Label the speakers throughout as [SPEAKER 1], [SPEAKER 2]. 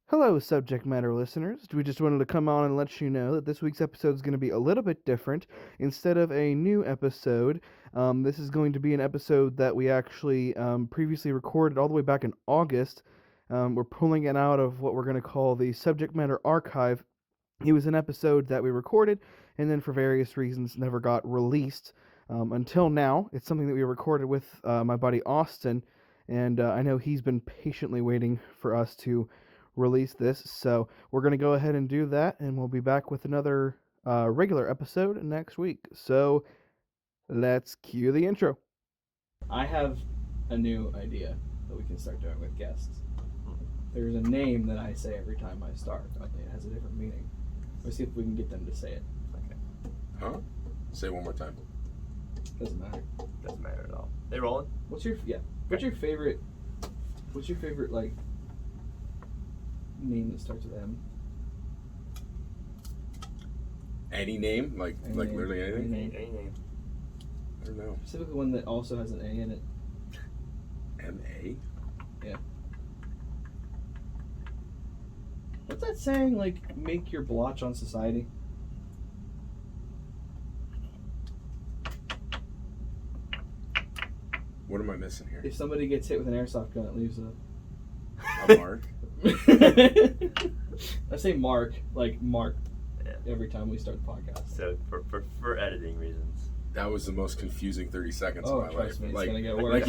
[SPEAKER 1] Hello, subject matter listeners. We just wanted to come on and let you know that this week's episode is going to be a little bit different. Instead of a new episode, this is going to be an episode that we actually previously recorded all the way back in August. We're pulling it out of what we're going to call the subject matter archive. It was an episode that we recorded and then for various reasons never got released until now. It's something that we recorded with my buddy Austin, and I know he's been patiently waiting for us to release this, so we're going to go ahead and do that, and we'll be back with another regular episode next week. So let's cue the intro. I have a new idea that we can start doing with guests. There's a name that I say every time I start. It has a different meaning. Let's see if we can get them to say it.
[SPEAKER 2] Okay. Huh? Say it one more time.
[SPEAKER 1] Doesn't matter.
[SPEAKER 3] Doesn't matter at all. They rolling?
[SPEAKER 1] What's your favorite like name that starts with M?
[SPEAKER 2] Any name? Like
[SPEAKER 1] name.
[SPEAKER 2] Literally anything?
[SPEAKER 3] Any name.
[SPEAKER 2] I don't know.
[SPEAKER 1] Specifically one that also has an A in it.
[SPEAKER 2] M-A?
[SPEAKER 1] Yeah. What's that saying? Like, make your blotch on society?
[SPEAKER 2] What am I missing here?
[SPEAKER 1] If somebody gets hit with an airsoft gun, it leaves
[SPEAKER 2] A mark?
[SPEAKER 1] I say mark, like mark,
[SPEAKER 3] Yeah.
[SPEAKER 1] every time we start the podcast.
[SPEAKER 3] So for editing reasons.
[SPEAKER 2] That was the most confusing 30 seconds
[SPEAKER 1] Oh,
[SPEAKER 2] of my
[SPEAKER 1] trust
[SPEAKER 2] life.
[SPEAKER 1] me, it's
[SPEAKER 2] like,
[SPEAKER 1] gonna get worse.
[SPEAKER 2] like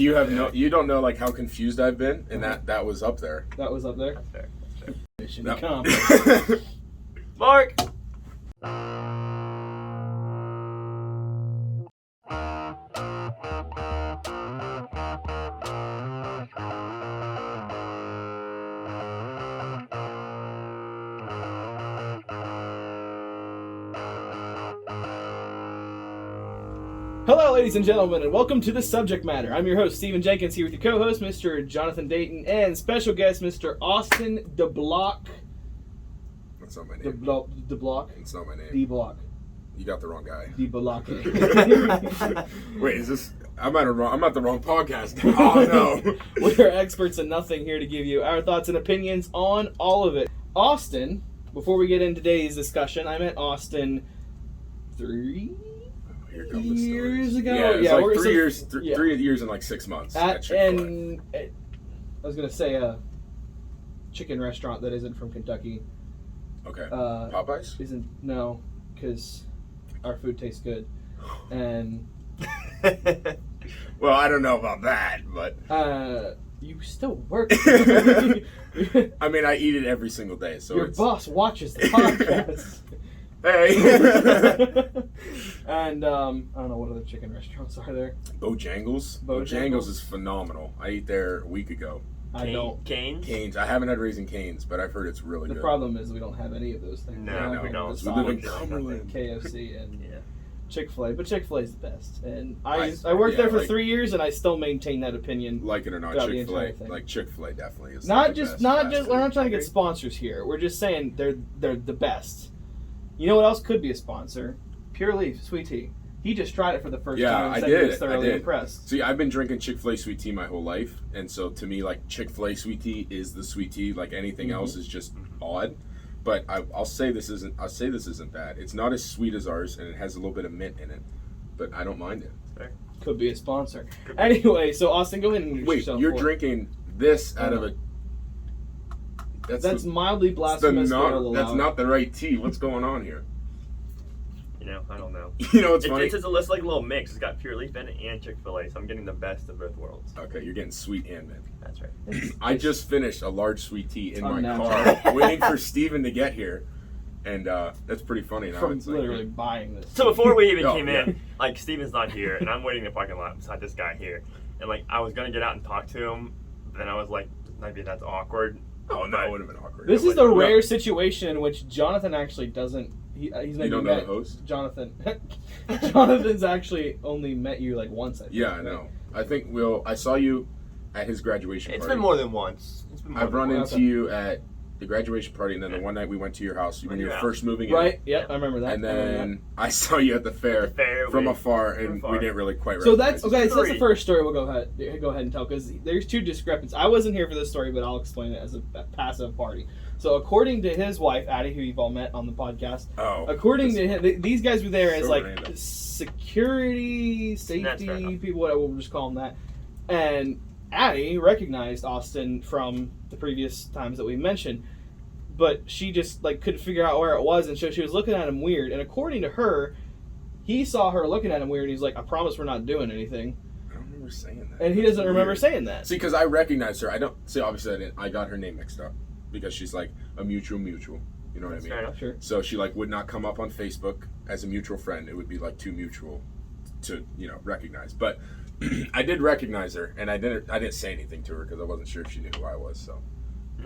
[SPEAKER 2] you don't know like how confused I've been, and that was up there.
[SPEAKER 1] That was up there?
[SPEAKER 3] That's fair.
[SPEAKER 1] Mission
[SPEAKER 2] That-
[SPEAKER 1] accomplished.
[SPEAKER 3] Mark!
[SPEAKER 1] Hello, ladies and gentlemen, and welcome to The Subject Matter. I'm your host, Stephen Jenkins, here with your co-host, Mr. Jonathan Dayton, and special guest, Mr. Austin DeBlock.
[SPEAKER 2] That's not my name.
[SPEAKER 1] DeBlock?
[SPEAKER 2] It's not my name.
[SPEAKER 1] DeBlock.
[SPEAKER 2] You got the wrong guy.
[SPEAKER 1] DeBlock.
[SPEAKER 2] Wait, is this... I'm at the wrong podcast. Oh, no.
[SPEAKER 1] We are experts in nothing here to give you our thoughts and opinions on all of it. Austin, before we get into today's discussion, I met Austin
[SPEAKER 2] Here comes the
[SPEAKER 1] years
[SPEAKER 2] stories.
[SPEAKER 1] ago.
[SPEAKER 2] Yeah, it's
[SPEAKER 1] Yeah,
[SPEAKER 2] like
[SPEAKER 1] we're-
[SPEAKER 2] 3
[SPEAKER 1] so-
[SPEAKER 2] years.
[SPEAKER 1] yeah.
[SPEAKER 2] 3 years and like 6 months.
[SPEAKER 1] At
[SPEAKER 2] Chick-fil-A.
[SPEAKER 1] I was gonna say a chicken restaurant that isn't from Kentucky.
[SPEAKER 2] Okay.
[SPEAKER 1] Uh,
[SPEAKER 2] Popeyes?
[SPEAKER 1] Isn't no, because our food tastes good, and
[SPEAKER 2] Well, I don't know about that, but
[SPEAKER 1] you still work.
[SPEAKER 2] I mean, I eat it every single day, so
[SPEAKER 1] Your
[SPEAKER 2] it's...
[SPEAKER 1] boss watches the podcast.
[SPEAKER 2] Hey!
[SPEAKER 1] And I don't know what other chicken restaurants are there.
[SPEAKER 2] Bojangles? Bojangles is phenomenal. I ate there a week ago.
[SPEAKER 1] I don't.
[SPEAKER 3] Canes?
[SPEAKER 2] Canes. I haven't had Raising Cane's, but I've heard it's really
[SPEAKER 1] The
[SPEAKER 2] good.
[SPEAKER 1] problem is we don't have any of those things.
[SPEAKER 3] No, we don't.
[SPEAKER 2] We live in
[SPEAKER 1] Sonic,
[SPEAKER 2] Cumberland.
[SPEAKER 1] KFC, and
[SPEAKER 3] Yeah.
[SPEAKER 1] Chick-fil-A, but Chick-fil-A is the best. And I
[SPEAKER 2] I-
[SPEAKER 1] worked
[SPEAKER 2] yeah,
[SPEAKER 1] there for
[SPEAKER 2] like-
[SPEAKER 1] 3 years, and I still maintain that opinion.
[SPEAKER 2] Like it or not,
[SPEAKER 1] Throughout the
[SPEAKER 2] Chick-fil-A.
[SPEAKER 1] entire thing.
[SPEAKER 2] Like Chick-fil-A definitely is.
[SPEAKER 1] Not
[SPEAKER 2] the
[SPEAKER 1] just,
[SPEAKER 2] best
[SPEAKER 1] not
[SPEAKER 2] fast
[SPEAKER 1] just. We're
[SPEAKER 2] food.
[SPEAKER 1] not trying to get sponsors here. We're just saying they're the best. You know what else could be a sponsor? Pure Leaf Sweet Tea. He just tried it for the first
[SPEAKER 2] Yeah,
[SPEAKER 1] time and
[SPEAKER 2] I
[SPEAKER 1] said
[SPEAKER 2] did.
[SPEAKER 1] he was thoroughly
[SPEAKER 2] I did.
[SPEAKER 1] impressed.
[SPEAKER 2] See, I've been drinking Chick-fil-A sweet tea my whole life, and so to me, like Chick-fil-A sweet tea is the sweet tea. Like anything else is just odd. But I'll say this isn't. I'll say this isn't bad. It's not as sweet as ours, and it has a little bit of mint in it. But I don't mind it.
[SPEAKER 1] Could be a sponsor. Anyway, so Austin, go ahead and introduce
[SPEAKER 2] Wait,
[SPEAKER 1] yourself.
[SPEAKER 2] you're
[SPEAKER 1] for it.
[SPEAKER 2] drinking this out of a.
[SPEAKER 1] That's mildly blasphemous. but I'll
[SPEAKER 2] That's
[SPEAKER 1] allow it.
[SPEAKER 2] not the right tea. What's going on here?
[SPEAKER 3] You know, I don't know.
[SPEAKER 2] You know what's funny?
[SPEAKER 3] It's like a little mix. It's got Pure Leaf in it and Chick-fil-A, so I'm getting the best of both worlds.
[SPEAKER 2] Okay, you're getting sweet and mint.
[SPEAKER 3] That's right.
[SPEAKER 2] I just finished a large sweet tea in my
[SPEAKER 1] Unnatural.
[SPEAKER 2] car, waiting for Steven to get here, and that's pretty funny. Now
[SPEAKER 1] From
[SPEAKER 2] it's like,
[SPEAKER 1] literally buying this.
[SPEAKER 3] So before we even
[SPEAKER 2] Oh,
[SPEAKER 3] came
[SPEAKER 2] yeah.
[SPEAKER 3] in, like Steven's not here, and I'm waiting in the parking lot beside this guy here, and like I was gonna get out and talk to him, but then I was like, maybe that's awkward.
[SPEAKER 2] Oh, that would have been awkward.
[SPEAKER 1] This
[SPEAKER 2] It
[SPEAKER 1] is the
[SPEAKER 2] would-
[SPEAKER 1] rare situation in which Jonathan actually doesn't. He's maybe
[SPEAKER 2] You don't know
[SPEAKER 1] met
[SPEAKER 2] the host?
[SPEAKER 1] Jonathan. Jonathan's actually only met you like once. I think,
[SPEAKER 2] Yeah, I know. I think I saw you at his graduation
[SPEAKER 3] It's
[SPEAKER 2] party.
[SPEAKER 3] been more than once. It's been more
[SPEAKER 2] I've
[SPEAKER 3] than
[SPEAKER 2] run
[SPEAKER 3] once.
[SPEAKER 2] into you at the graduation party, and then the one night we went to your house when you were first moving in.
[SPEAKER 4] Right. Yep. I remember that.
[SPEAKER 2] And then I saw you at the fair, from afar, and we didn't really quite.
[SPEAKER 4] So that's
[SPEAKER 2] recognize
[SPEAKER 4] okay. So that's the first story. We'll go ahead and tell, because there's two discrepancies. I wasn't here for this story, but I'll explain it as a passive party. So according to his wife, Addie, who you've all met on the podcast, according to him, these guys were there as like
[SPEAKER 2] random.
[SPEAKER 4] Security, safety people, whatever, we'll just call them that. And Addie recognized Austin from the previous times that we mentioned, but she just like couldn't figure out where it was, and so she was looking at him weird. And according to her, he saw her looking at him weird, and he's like, "I promise we're not doing anything."
[SPEAKER 2] I don't remember saying that.
[SPEAKER 4] And he doesn't remember saying that.
[SPEAKER 2] See, because I recognized her. I don't see. Obviously, I didn't. I got her name mixed up because she's like a mutual. You know what I mean?
[SPEAKER 3] Fair enough.
[SPEAKER 4] Sure.
[SPEAKER 2] So she like would not come up on Facebook as a mutual friend. It would be like too mutual to recognize. But I did recognize her, and I didn't say anything to her because I wasn't sure if she knew who I was. So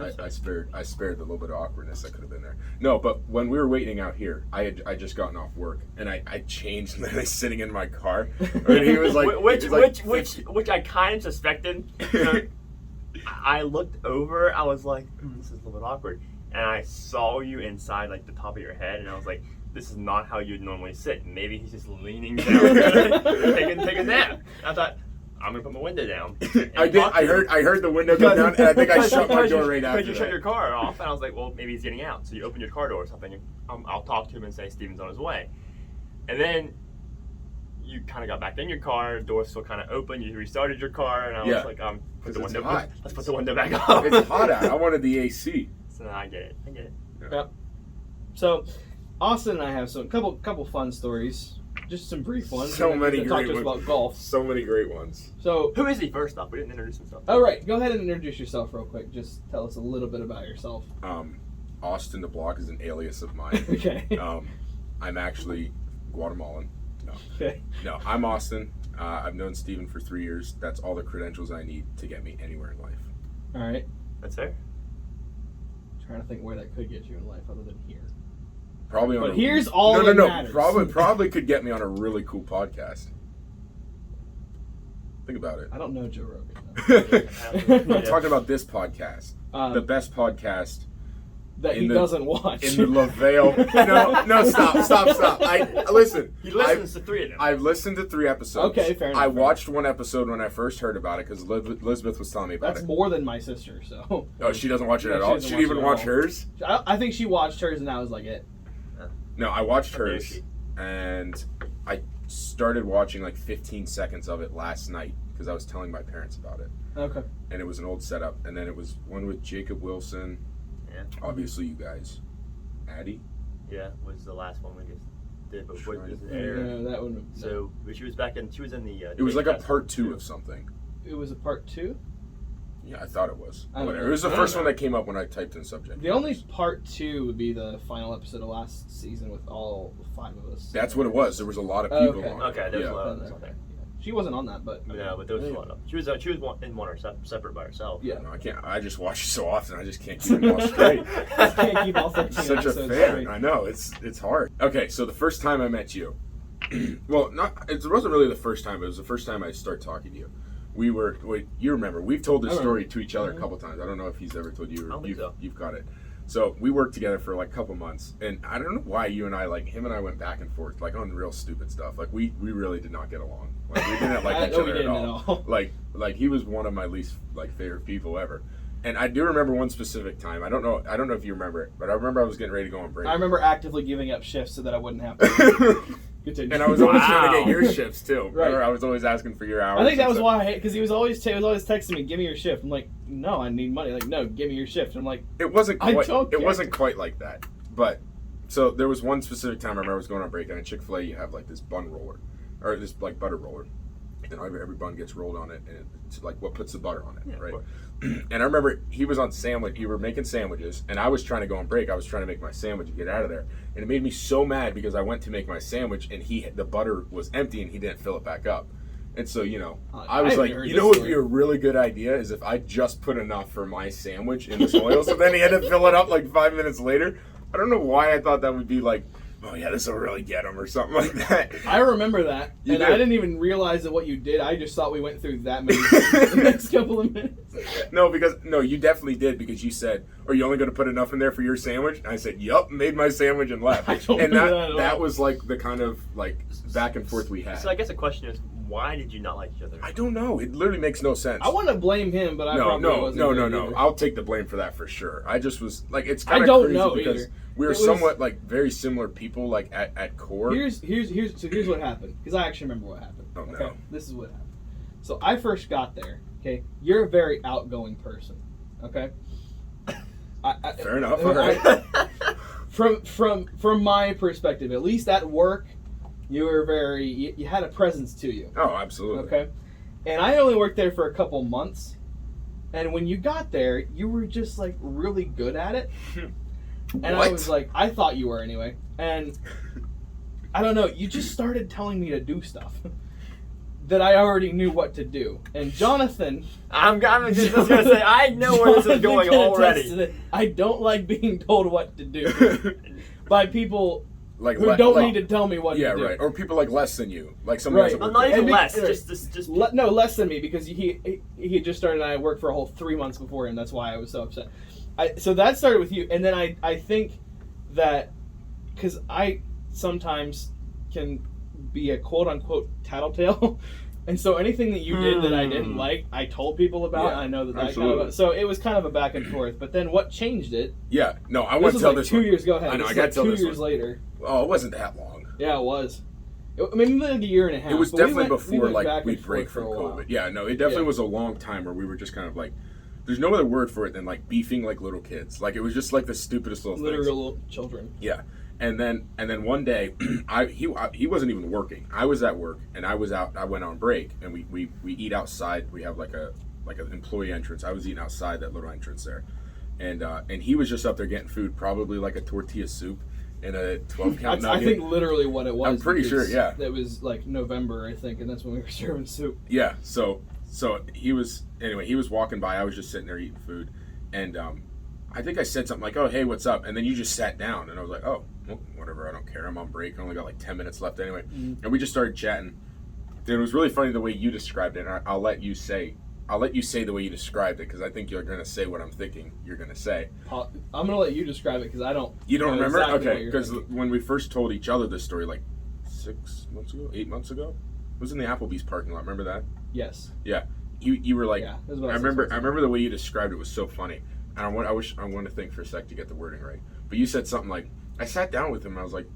[SPEAKER 2] I spared the little bit of awkwardness that could have been there. No, but when we were waiting out here, I just gotten off work, and I changed literally sitting in my car, and he was like,
[SPEAKER 3] which I kind of suspected. I looked over. I was like, this is a little bit awkward. And I saw you inside, like, the top of your head, and I was like, this is not how you'd normally sit. Maybe he's just leaning down, take a nap. I thought, I'm going to put my window down.
[SPEAKER 2] I did. I heard the window go down, and I think I shut my door right after
[SPEAKER 3] Because you shut your car off, and I was like, well, maybe he's getting out. So you open your car door or something, and I'll talk to him and say Steven's on his way. And then you kind of got back in your car, door's still kind of open, you restarted your car, and I was like, let's put the window back up.
[SPEAKER 2] It's hot out. I wanted the AC.
[SPEAKER 3] So I get it.
[SPEAKER 4] Yep. So, Austin and I have some couple fun stories, just some brief ones.
[SPEAKER 2] So many
[SPEAKER 4] talk
[SPEAKER 2] great
[SPEAKER 4] to us
[SPEAKER 2] ones.
[SPEAKER 4] about golf.
[SPEAKER 2] So many great ones.
[SPEAKER 4] So,
[SPEAKER 3] who is he first off? We didn't introduce himself.
[SPEAKER 4] Oh right, go ahead and introduce yourself real quick. Just tell us a little bit about yourself.
[SPEAKER 2] Austin DeBlock is an alias of mine.
[SPEAKER 4] Okay.
[SPEAKER 2] I'm actually Guatemalan. No.
[SPEAKER 4] Okay.
[SPEAKER 2] No, I'm Austin. I've known Steven for 3 years. That's all the credentials I need to get me anywhere in life.
[SPEAKER 4] All right.
[SPEAKER 3] That's fair.
[SPEAKER 4] Trying to think where that could get you in life other than here.
[SPEAKER 2] Probably on.
[SPEAKER 4] But here's all that matters.
[SPEAKER 2] Probably could get me on a really cool podcast. Think about it.
[SPEAKER 4] I don't know Joe Rogan.
[SPEAKER 2] I'm talking about this podcast, the best podcast
[SPEAKER 4] that he doesn't watch.
[SPEAKER 2] In the LaVale. No, stop. Listen.
[SPEAKER 3] He listens to 3 of them.
[SPEAKER 2] I've listened to 3 episodes.
[SPEAKER 4] Okay, fair enough.
[SPEAKER 2] I watched 1 episode when I first heard about it because Elizabeth was telling me about it.
[SPEAKER 4] That's more than my sister, so.
[SPEAKER 2] Oh, she doesn't watch it at all? She didn't even watch hers?
[SPEAKER 4] I think she watched hers and that was like it.
[SPEAKER 2] No, I watched hers, and I started watching like 15 seconds of it last night because I was telling my parents about it.
[SPEAKER 4] Okay.
[SPEAKER 2] And it was an old setup, and then it was one with Jacob Wilson.
[SPEAKER 3] Yeah.
[SPEAKER 2] Obviously, you guys. Addie?
[SPEAKER 3] Yeah, was the last one we just did before it was
[SPEAKER 4] Yeah,
[SPEAKER 3] aired.
[SPEAKER 4] that one.
[SPEAKER 3] So she was in the.
[SPEAKER 2] It was like a part 2 of something.
[SPEAKER 4] It was a part 2?
[SPEAKER 2] Yeah, I thought it was.
[SPEAKER 4] I don't
[SPEAKER 2] Whatever.
[SPEAKER 4] know.
[SPEAKER 2] It was the first one that came up when I typed in subject.
[SPEAKER 4] The only part 2 would be the final episode of last season with all 5 of us.
[SPEAKER 2] That's what it was. There was a lot of people on it.
[SPEAKER 3] Okay, there was
[SPEAKER 2] Yeah.
[SPEAKER 3] a lot of us on there.
[SPEAKER 4] She wasn't on that, but
[SPEAKER 3] No, but there was a lot of. She was in one separate by herself.
[SPEAKER 4] yeah.
[SPEAKER 2] No, I can't. I just watch it so often. I just can't keep them all straight.
[SPEAKER 4] Can't keep all 13
[SPEAKER 2] Such a
[SPEAKER 4] episodes
[SPEAKER 2] fan.
[SPEAKER 4] straight.
[SPEAKER 2] I know it's hard. Okay, so the first time I met you, well, it wasn't really the first time. It was the first time I started talking to you. You remember? We've told this story to each other a couple times. I don't know if he's ever told you.
[SPEAKER 3] I don't think so.
[SPEAKER 2] You've got it. So we worked together for like a couple months, and I don't know why you and I, like, him and I went back and forth, like, on real stupid stuff. Like, we really did not get along. Like, we didn't like each
[SPEAKER 4] No,
[SPEAKER 2] other
[SPEAKER 4] we
[SPEAKER 2] at
[SPEAKER 4] didn't
[SPEAKER 2] all.
[SPEAKER 4] at all.
[SPEAKER 2] Like he was one of my least, like, favorite people ever. And I do remember one specific time. I don't know if you remember it, but I remember I was getting ready to go on break.
[SPEAKER 4] I remember actively giving up shifts so that I wouldn't have to. Continue.
[SPEAKER 2] And I was always trying to get your shifts too.
[SPEAKER 4] Right.
[SPEAKER 2] Remember, I was always asking for your hours.
[SPEAKER 4] I think that was
[SPEAKER 2] stuff.
[SPEAKER 4] why, because he was always texting me, "Give me your shift." I'm like, "No, I need money." Like, "No, give me your shift." I'm like,
[SPEAKER 2] It wasn't
[SPEAKER 4] I
[SPEAKER 2] quite.
[SPEAKER 4] don't
[SPEAKER 2] It
[SPEAKER 4] care.
[SPEAKER 2] wasn't quite like that. But so there was one specific time I remember I was going on break, and at Chick-fil-A you have like this bun roller, or this like butter roller, and every bun gets rolled on it, and it's like what puts the butter on it,
[SPEAKER 3] Yeah,
[SPEAKER 2] right? And I remember he was on sandwich. You were making sandwiches, and I was trying to go on break. I was trying to make my sandwich and get out of there, and it made me so mad because I went to make my sandwich, and the butter was empty, and he didn't fill it back up. And so, I was like, you know what would be a really good idea is if I just put enough for my sandwich in this oil. So then he had to fill it up like 5 minutes later. I don't know why I thought that would be like oh yeah, this will really get him or something like that.
[SPEAKER 4] I remember that,
[SPEAKER 2] You
[SPEAKER 4] and
[SPEAKER 2] did.
[SPEAKER 4] I didn't even realize that what you did. I just thought we went through that many in the next couple of minutes.
[SPEAKER 2] No, you definitely did because you said, "Are you only going to put enough in there for your sandwich?" And I said, "Yup," made my sandwich and left.
[SPEAKER 4] I don't
[SPEAKER 2] And
[SPEAKER 4] remember that at
[SPEAKER 2] that
[SPEAKER 4] all.
[SPEAKER 2] was like the kind of like back and forth we had.
[SPEAKER 3] So I guess the question is, why did you not like each other?
[SPEAKER 2] I don't know. It literally makes no sense.
[SPEAKER 4] I want to blame him, but I probably wasn't.
[SPEAKER 2] No.
[SPEAKER 4] good either.
[SPEAKER 2] I'll take the blame for that for sure. I just was like, it's
[SPEAKER 4] I
[SPEAKER 2] kind of
[SPEAKER 4] don't
[SPEAKER 2] crazy
[SPEAKER 4] know
[SPEAKER 2] because
[SPEAKER 4] either.
[SPEAKER 2] we were
[SPEAKER 4] It was-
[SPEAKER 2] somewhat like very similar people, like at core.
[SPEAKER 4] Here's what happened, because I actually remember what happened.
[SPEAKER 2] Oh, no.
[SPEAKER 4] Okay? This is what happened. So I first got there. Okay, you're a very outgoing person. Okay.
[SPEAKER 2] Fair enough.
[SPEAKER 4] all
[SPEAKER 2] All right.
[SPEAKER 4] From my perspective, at least at work, you were you had a presence to you.
[SPEAKER 2] Oh, absolutely.
[SPEAKER 4] Okay. And I only worked there for a couple months. And when you got there, you were just like really good at it. And I
[SPEAKER 2] What?
[SPEAKER 4] was like, I thought you were anyway. And I don't know, you just started telling me to do stuff that I already knew what to do. And Jonathan,
[SPEAKER 3] I'm just gonna say, I know where this is going
[SPEAKER 4] Jonathan can attest
[SPEAKER 3] already.
[SPEAKER 4] to that. I don't like being told what to do by people
[SPEAKER 2] Like
[SPEAKER 4] who don't need to tell me what
[SPEAKER 2] Yeah,
[SPEAKER 4] to do.
[SPEAKER 2] right. Or people like less than you, like someone else.
[SPEAKER 4] Right.
[SPEAKER 2] that
[SPEAKER 3] Well,
[SPEAKER 2] worked
[SPEAKER 3] not
[SPEAKER 2] there.
[SPEAKER 3] even
[SPEAKER 4] And
[SPEAKER 3] less.
[SPEAKER 4] be-
[SPEAKER 3] Just
[SPEAKER 4] No, less than me, because he had just started and I worked for a whole 3 months before him. That's why I was so upset. So that started with you, and then I think that because I sometimes can be a quote unquote tattletale, and so anything that you did that I didn't like, I told people about.
[SPEAKER 2] Yeah,
[SPEAKER 4] and I know that
[SPEAKER 2] absolutely.
[SPEAKER 4] so it was kind of a back and forth. But then what changed it?
[SPEAKER 2] Yeah. No, I
[SPEAKER 4] This
[SPEAKER 2] want
[SPEAKER 4] was
[SPEAKER 2] to tell
[SPEAKER 4] like
[SPEAKER 2] this
[SPEAKER 4] 2
[SPEAKER 2] one.
[SPEAKER 4] years. Go ahead.
[SPEAKER 2] I know,
[SPEAKER 4] This
[SPEAKER 2] I
[SPEAKER 4] is
[SPEAKER 2] gotta
[SPEAKER 4] like
[SPEAKER 2] tell
[SPEAKER 4] 2
[SPEAKER 2] this
[SPEAKER 4] years
[SPEAKER 2] one.
[SPEAKER 4] later.
[SPEAKER 2] Oh, it wasn't that long.
[SPEAKER 4] Yeah, it was. Maybe like a year and a half.
[SPEAKER 2] It was
[SPEAKER 4] but we
[SPEAKER 2] definitely
[SPEAKER 4] went-
[SPEAKER 2] before
[SPEAKER 4] went
[SPEAKER 2] like
[SPEAKER 4] back
[SPEAKER 2] we
[SPEAKER 4] and
[SPEAKER 2] break
[SPEAKER 4] forth
[SPEAKER 2] from
[SPEAKER 4] for a while.
[SPEAKER 2] COVID. Yeah, no, it definitely
[SPEAKER 4] Yeah.
[SPEAKER 2] was a long time where we were just kind of like, there's no other word for it than like beefing like little kids. Like it was just like the stupidest little things.
[SPEAKER 4] Literal children.
[SPEAKER 2] Yeah, and then one day, he wasn't even working. I was at work and I was out. I went on break and we eat outside. We have like an employee entrance. I was eating outside that little entrance there, and he was just up there getting food, probably like a tortilla soup and a 12 count
[SPEAKER 4] That's, I
[SPEAKER 2] nugget.
[SPEAKER 4] think literally what it was.
[SPEAKER 2] I'm pretty sure,
[SPEAKER 4] because
[SPEAKER 2] yeah.
[SPEAKER 4] That was like November, I think, and that's when we were serving soup.
[SPEAKER 2] Yeah, so he was walking by. I was just sitting there eating food, and I think I said something like, "Oh, hey, what's up?" And then you just sat down, and I was like, "Oh, well, whatever. I don't care. I'm on break. I only got like 10 minutes left anyway."
[SPEAKER 4] Mm-hmm.
[SPEAKER 2] And we just started chatting. And it was really funny the way you described it. And I'll let you say the way you described it because I think you're going to say what I'm thinking you're going to say.
[SPEAKER 4] I'm gonna let you describe it because I don't.
[SPEAKER 2] You don't
[SPEAKER 4] know
[SPEAKER 2] remember?
[SPEAKER 4] exactly what
[SPEAKER 2] Okay,
[SPEAKER 4] you're
[SPEAKER 2] because
[SPEAKER 4] thinking.
[SPEAKER 2] when we first told each other this story, like 8 months ago, it was in the Applebee's parking lot. Remember that?
[SPEAKER 4] Yes.
[SPEAKER 2] Yeah. You were like,
[SPEAKER 4] Yeah, that's what
[SPEAKER 2] I
[SPEAKER 4] I was
[SPEAKER 2] remember.
[SPEAKER 4] supposed
[SPEAKER 2] I
[SPEAKER 4] to
[SPEAKER 2] remember the way you described it was so funny, and I want to think for a sec to get the wording right. But you said something like, I sat down with him and I was like,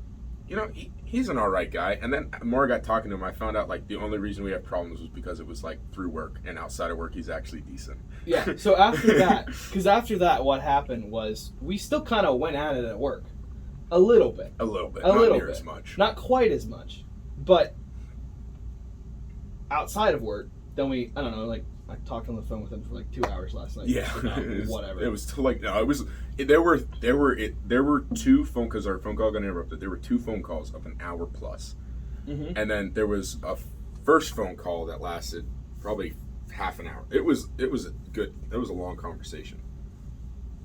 [SPEAKER 2] he's an all right guy. And then the more I got talking to him, I found out like the only reason we have problems was because it was like through work, and outside of work he's actually decent.
[SPEAKER 4] Yeah. So after that, what happened was we still kind of went at it at work, a little bit,
[SPEAKER 2] A little bit,
[SPEAKER 4] a
[SPEAKER 2] not
[SPEAKER 4] little
[SPEAKER 2] near
[SPEAKER 4] bit,
[SPEAKER 2] as much.
[SPEAKER 4] not quite as much, but outside of work, then I don't know, like I talked on the phone with him for like 2 hours last night.
[SPEAKER 2] Yeah,
[SPEAKER 4] just about
[SPEAKER 2] it was,
[SPEAKER 4] whatever.
[SPEAKER 2] It was still like no, it was. There were two phone because our phone call got interrupted. There were 2 phone calls of an hour plus,
[SPEAKER 4] Mhm.
[SPEAKER 2] and then there was a first phone call that lasted probably half an hour. It was a good. It was a long conversation.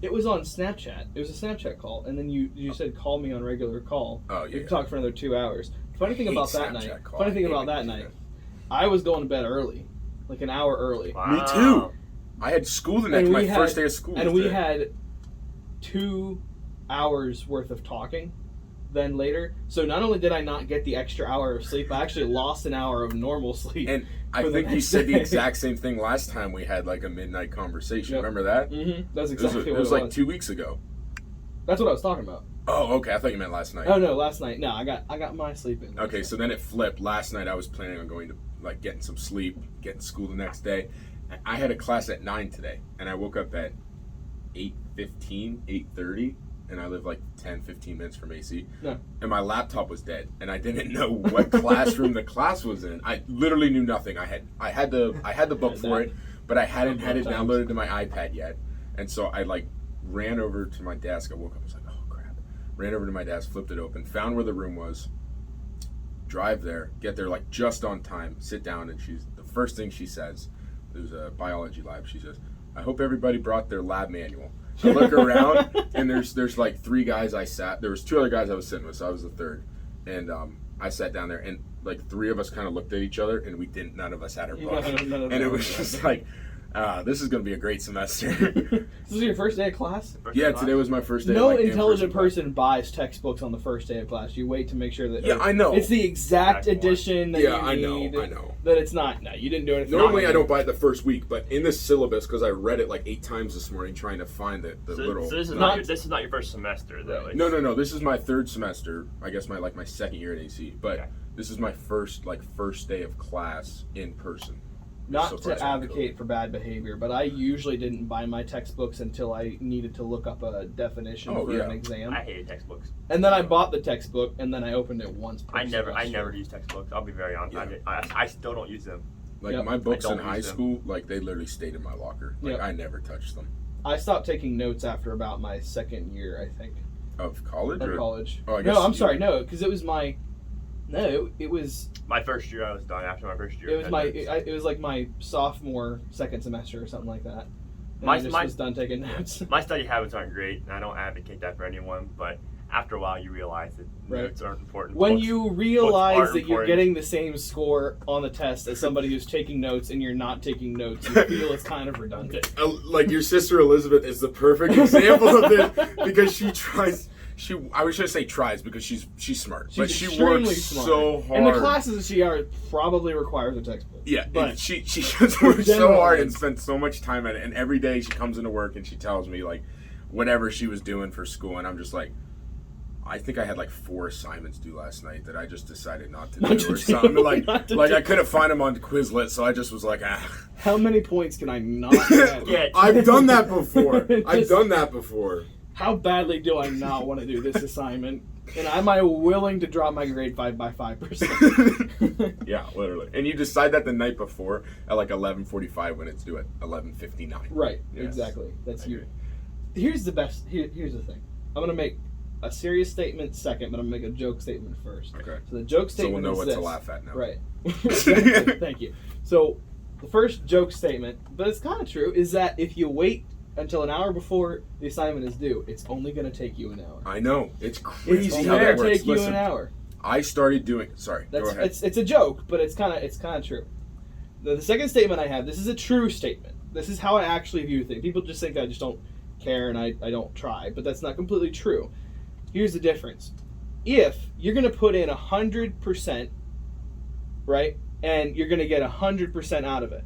[SPEAKER 4] It was on Snapchat. It was a Snapchat call, and then you said call me on regular call.
[SPEAKER 2] Oh
[SPEAKER 4] We
[SPEAKER 2] yeah.
[SPEAKER 4] talked for another 2 hours. Funny thing
[SPEAKER 2] Hate
[SPEAKER 4] about that
[SPEAKER 2] Snapchat
[SPEAKER 4] night.
[SPEAKER 2] call.
[SPEAKER 4] Funny thing
[SPEAKER 2] I hate
[SPEAKER 4] about
[SPEAKER 2] when
[SPEAKER 4] that
[SPEAKER 2] you do
[SPEAKER 4] night. I was going to bed early, like an hour early,
[SPEAKER 2] Me too. I had school the next
[SPEAKER 4] And
[SPEAKER 2] my
[SPEAKER 4] we
[SPEAKER 2] first
[SPEAKER 4] had-
[SPEAKER 2] day of school.
[SPEAKER 4] and
[SPEAKER 2] was
[SPEAKER 4] we
[SPEAKER 2] today.
[SPEAKER 4] had 2 hours worth of talking. Then later, so not only did I not get the extra hour of sleep, I actually lost an hour of normal sleep.
[SPEAKER 2] And I
[SPEAKER 4] for the
[SPEAKER 2] think you
[SPEAKER 4] next
[SPEAKER 2] said the
[SPEAKER 4] day.
[SPEAKER 2] exact same thing last time we had like a midnight conversation.
[SPEAKER 4] Yep.
[SPEAKER 2] Remember that?
[SPEAKER 4] That's
[SPEAKER 2] It
[SPEAKER 4] exactly
[SPEAKER 2] was,
[SPEAKER 4] what
[SPEAKER 2] it was
[SPEAKER 4] it
[SPEAKER 2] like
[SPEAKER 4] was.
[SPEAKER 2] 2 weeks ago.
[SPEAKER 4] That's what I was talking about.
[SPEAKER 2] Oh, okay. I thought you meant last night.
[SPEAKER 4] Oh no, last night. No, I got my sleep in.
[SPEAKER 2] Okay, so then it flipped. Last night I was planning on going to like getting some sleep, getting school the next day. I had a class at 9 today, and I woke up at 8:15, 8:30, and I live like 10, 15 minutes from AC.
[SPEAKER 4] No.
[SPEAKER 2] And my laptop was dead, and I didn't know what classroom the class was in. I literally knew nothing. I had the book for it, but I hadn't had it downloaded to my iPad yet. And so I like ran over to my desk. I woke up, I was like, oh crap. Ran over to my desk, flipped it open, found where the room was, drive there, get there like just on time, sit down, and the first thing she says, it was a biology lab, she says, I hope everybody brought their lab manual. I look around, and there's like 3 guys there was 2 other guys I was sitting with, so I was the third. And I sat down there, and like 3 of us kind of looked at each other, and none of us had our book. And it was just like, this is going to be a great semester.
[SPEAKER 4] This is your first day of class?
[SPEAKER 2] Yeah, today was my first day.
[SPEAKER 4] No
[SPEAKER 2] of, like,
[SPEAKER 4] intelligent person buys textbooks on the first day of class. You wait to make sure that
[SPEAKER 2] I know.
[SPEAKER 4] It's the exact edition that you need.
[SPEAKER 2] I know.
[SPEAKER 4] That it's not. No, you didn't do anything.
[SPEAKER 2] Normally I don't buy it the first week, but in the syllabus, because I read it like 8 times this morning trying to find the little.
[SPEAKER 3] So this is not your first semester though.
[SPEAKER 2] No. This is my 3rd semester. I guess my 2nd year at AC, but this is my first day of class in person.
[SPEAKER 4] Not to advocate for bad behavior, but I usually didn't buy my textbooks until I needed to look up a definition for an exam.
[SPEAKER 3] I hated textbooks.
[SPEAKER 4] And then I bought the textbook, and then I opened it once per semester.
[SPEAKER 3] I never use textbooks. I'll be very honest.
[SPEAKER 2] Yeah.
[SPEAKER 3] I still don't use them.
[SPEAKER 2] Like my books in high school, like they literally stayed in my locker. Like I never touched them.
[SPEAKER 4] I stopped taking notes after about my 2nd year, I think.
[SPEAKER 2] Of college?
[SPEAKER 4] Of college.
[SPEAKER 2] Oh, I guess.
[SPEAKER 4] No, I'm sorry, no, because it was my. No, it was.
[SPEAKER 3] My first year, I was done. After my first year,
[SPEAKER 4] it was it was like my sophomore 2nd semester or something like that. And I just was done taking notes.
[SPEAKER 3] My study habits aren't great, and I don't advocate that for anyone. But after a while, you realize that notes aren't important.
[SPEAKER 4] When you realize that you're getting the same score on the test as somebody who's taking notes and you're not taking notes, you feel it's kind of redundant.
[SPEAKER 2] Like your sister Elizabeth is the perfect example of this because she tries. I was gonna say tries because she's smart, but she works so hard.
[SPEAKER 4] And the classes that she probably requires a textbook.
[SPEAKER 2] Yeah,
[SPEAKER 4] but
[SPEAKER 2] she just works so hard and spends so much time at it. And every day she comes into work and she tells me like whatever she was doing for school, and I'm just like, I think I had like 4 assignments due last night that I just decided not to do or something. Like I couldn't find them on Quizlet, so I just was like,
[SPEAKER 4] How many points can I not get?
[SPEAKER 2] I've done that before. I've done that before.
[SPEAKER 4] How badly do I not want to do this assignment? And am I willing to drop my grade by 5%?
[SPEAKER 2] Yeah, literally. And you decide that the night before at like 11:45 when it's due at 11:59.
[SPEAKER 4] Right, exactly. That's you. Here's the best. Here's the thing. I'm going to make a serious statement second, but I'm going to make a joke statement first.
[SPEAKER 2] Okay.
[SPEAKER 4] So the joke statement
[SPEAKER 2] so we'll know
[SPEAKER 4] is
[SPEAKER 2] what
[SPEAKER 4] this.
[SPEAKER 2] to laugh at now.
[SPEAKER 4] Right. Exactly. Thank you. So the first joke statement, but it's kind of true, is that if you wait until an hour before the assignment is due, it's only going to take you an hour.
[SPEAKER 2] I know. It's crazy
[SPEAKER 4] It's
[SPEAKER 2] how that works.
[SPEAKER 4] take you an hour.
[SPEAKER 2] I started doing... Sorry, go ahead.
[SPEAKER 4] It's a joke, but it's kind of true. The second statement I have, this is a true statement. This is how I actually view things. People just think I just don't care and I don't try, but that's not completely true. Here's the difference. If you're going to put in 100%, right, and you're going to get 100% out of it,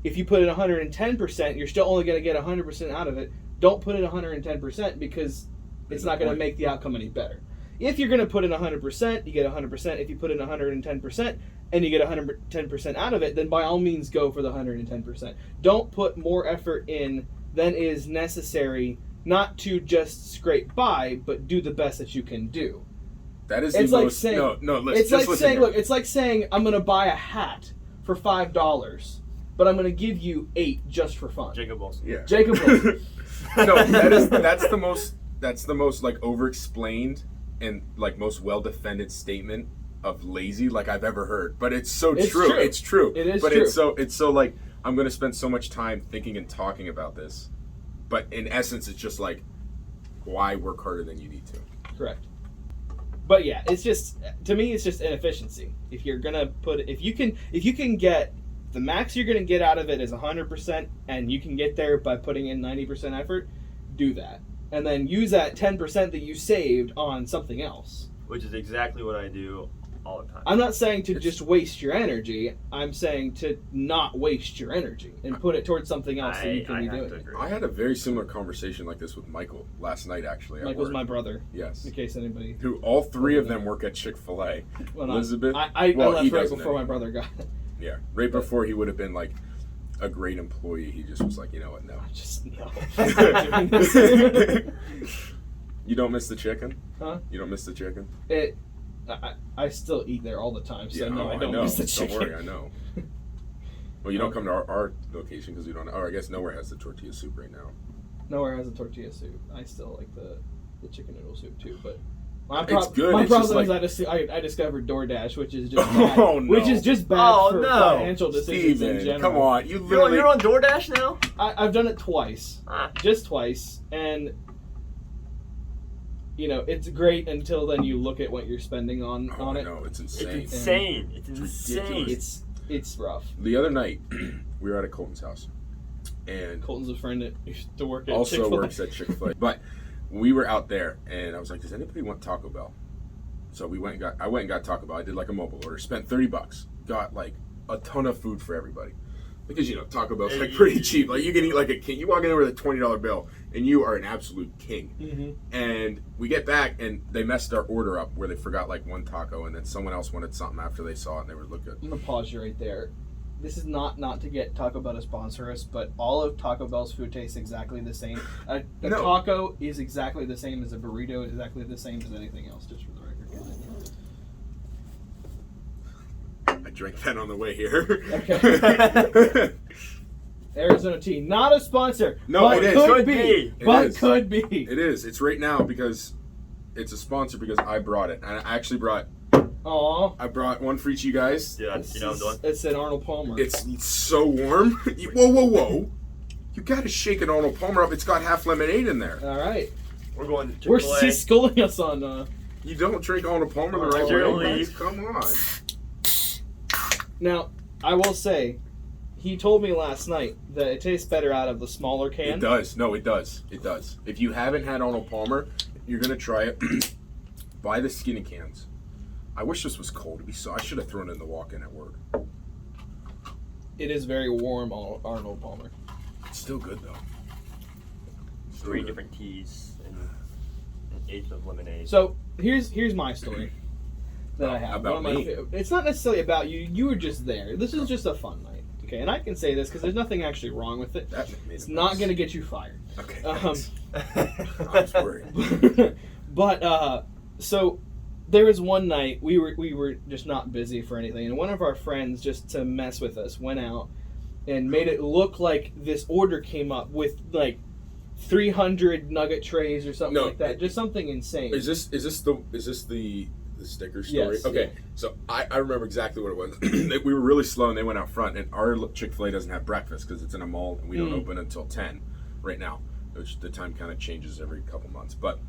[SPEAKER 4] if you put in 110%, you're still only going to get 100% out of it. Don't put in 110% because it's not going to make the outcome any better. If you're going to put in 100%, you get 100%. If you put in 110% and you get 110% out of it, then by all means go for the 110%. Don't put more effort in than is necessary, not to just scrape by, but do the best that you can do.
[SPEAKER 2] That is it's the like most... Saying,
[SPEAKER 4] it's like saying I'm going to buy a hat for $5. But I'm going to give you 8 just for fun.
[SPEAKER 3] Jacob Wilson.
[SPEAKER 2] Yeah.
[SPEAKER 4] Jacob Wilson.
[SPEAKER 2] No, that's the most like over-explained and like most well-defended statement of lazy like I've ever heard. But it's so true. It's true.
[SPEAKER 4] It is
[SPEAKER 2] but
[SPEAKER 4] true.
[SPEAKER 2] It's so like I'm going to spend so much time thinking and talking about this. But in essence, it's just like, why work harder than you need to?
[SPEAKER 4] Correct. But yeah, it's just, to me, it's just inefficiency. If you're going to put, if you can get, the max you're going to get out of it is 100%, and you can get there by putting in 90% effort, do that. And then use that 10% that you saved on something else.
[SPEAKER 3] Which is exactly what I do all the time.
[SPEAKER 4] I'm not saying to just waste your energy. I'm saying to not waste your energy and put it towards something else that you can be doing.
[SPEAKER 2] I had a very similar conversation like this with Michael last night, actually.
[SPEAKER 4] Michael's my brother.
[SPEAKER 2] Yes.
[SPEAKER 4] In case anybody...
[SPEAKER 2] Who all 3 of them work at Chick-fil-A.
[SPEAKER 4] Well,
[SPEAKER 2] Elizabeth...
[SPEAKER 4] I left right before my brother got it.
[SPEAKER 2] Yeah, right before he would have been like a great employee, he just was like, you know what, no.
[SPEAKER 4] Just no.
[SPEAKER 2] You don't miss the chicken?
[SPEAKER 4] Huh?
[SPEAKER 2] You don't miss the chicken?
[SPEAKER 4] I still eat there all the time, so no, I don't miss the chicken.
[SPEAKER 2] Don't worry, I know. Well, you don't come to our location because you don't. Or I guess nowhere has the tortilla soup right now.
[SPEAKER 4] Nowhere has a tortilla soup. I still like the chicken noodle soup too, but
[SPEAKER 2] It's good.
[SPEAKER 4] My
[SPEAKER 2] It's just
[SPEAKER 4] problem is I discovered DoorDash, which is just bad.
[SPEAKER 2] Oh, no.
[SPEAKER 4] Which is just bad for
[SPEAKER 3] no.
[SPEAKER 4] financial decisions
[SPEAKER 2] Steven,
[SPEAKER 4] in general.
[SPEAKER 2] come on.
[SPEAKER 3] You're on DoorDash now?
[SPEAKER 4] I've done it twice.
[SPEAKER 3] Ah.
[SPEAKER 4] Just twice. And, you know, it's great until then you look at what you're spending on it.
[SPEAKER 2] No, it's
[SPEAKER 3] It's
[SPEAKER 2] insane.
[SPEAKER 3] insane. It's insane.
[SPEAKER 2] ridiculous.
[SPEAKER 4] It's rough.
[SPEAKER 2] The other night, we were at a Colton's house. And
[SPEAKER 4] Colton's a friend that used to work at
[SPEAKER 2] also
[SPEAKER 4] Chick-fil-A.
[SPEAKER 2] works at Chick-fil-A. But we were out there, and I was like, does anybody want Taco Bell? So I went and got Taco Bell. I did like a mobile order, spent $30, got like a ton of food for everybody. Because, you know, Taco Bell's like pretty cheap. Like, you can eat like a king. You walk in there with a $20 bill, and you are an absolute king.
[SPEAKER 4] Mm-hmm.
[SPEAKER 2] And we get back, and they messed our order up where they forgot like one taco, and then someone else wanted something after they saw it, and they were looking.
[SPEAKER 4] I'm going to pause you right there. This is not to get Taco Bell to sponsor us, but all of Taco Bell's food tastes exactly the same. A
[SPEAKER 2] No.
[SPEAKER 4] taco is exactly the same as a burrito, is exactly the same as anything else, just for the record.
[SPEAKER 2] I drank that on the way here.
[SPEAKER 4] Okay. Arizona tea, not a sponsor.
[SPEAKER 2] No,
[SPEAKER 4] but
[SPEAKER 2] it is.
[SPEAKER 4] Could
[SPEAKER 3] Could
[SPEAKER 4] be.
[SPEAKER 3] be.
[SPEAKER 2] It
[SPEAKER 4] But
[SPEAKER 2] is.
[SPEAKER 4] could be.
[SPEAKER 2] It is. It's right now because it's a sponsor because I brought it. And I actually brought one for each of you guys.
[SPEAKER 3] Yeah, you know what I'm doing?
[SPEAKER 4] It said Arnold Palmer.
[SPEAKER 2] It's so warm. Whoa. You gotta shake an Arnold Palmer up. It's got half lemonade in there.
[SPEAKER 4] All right.
[SPEAKER 3] We're going to
[SPEAKER 4] We're
[SPEAKER 3] Chick-fil-A.
[SPEAKER 4] schooling us on.
[SPEAKER 2] You don't drink Arnold Palmer the right
[SPEAKER 3] Surely.
[SPEAKER 2] way. Guys. Come on.
[SPEAKER 4] Now, I will say, he told me last night that it tastes better out of the smaller can.
[SPEAKER 2] It does. No, it does. It does. If you haven't had Arnold Palmer, you're gonna try it. Buy the skinny cans. I wish this was cold. I should have thrown it in the walk-in at work.
[SPEAKER 4] It is very warm, Arnold Palmer.
[SPEAKER 2] It's still good though. Still
[SPEAKER 3] 3
[SPEAKER 2] good.
[SPEAKER 3] different teas and an eighth of lemonade.
[SPEAKER 4] So here's my story that I have.
[SPEAKER 2] About
[SPEAKER 4] One of my
[SPEAKER 2] me?
[SPEAKER 4] It's not necessarily about you. You were just there. This is just a fun night. Okay, and I can say this because there's nothing actually wrong with it.
[SPEAKER 2] That made
[SPEAKER 4] It's
[SPEAKER 2] it
[SPEAKER 4] not
[SPEAKER 2] worse.
[SPEAKER 4] going to get you fired.
[SPEAKER 2] Okay.
[SPEAKER 4] Um,
[SPEAKER 2] thanks. I was worried.
[SPEAKER 4] But so there was one night we were just not busy for anything, and one of our friends, just to mess with us, went out and made it look like this order came up with like 300 nugget trays or something
[SPEAKER 2] No,
[SPEAKER 4] like that. Just something insane.
[SPEAKER 2] Is this the sticker story?
[SPEAKER 4] Yes,
[SPEAKER 2] Okay,
[SPEAKER 4] yeah.
[SPEAKER 2] so I remember exactly what it was. We were really slow, and they went out front. And our Chick-fil-A doesn't have breakfast because it's in a mall, and we don't open until 10 right now. Which the time kind of changes every couple months, but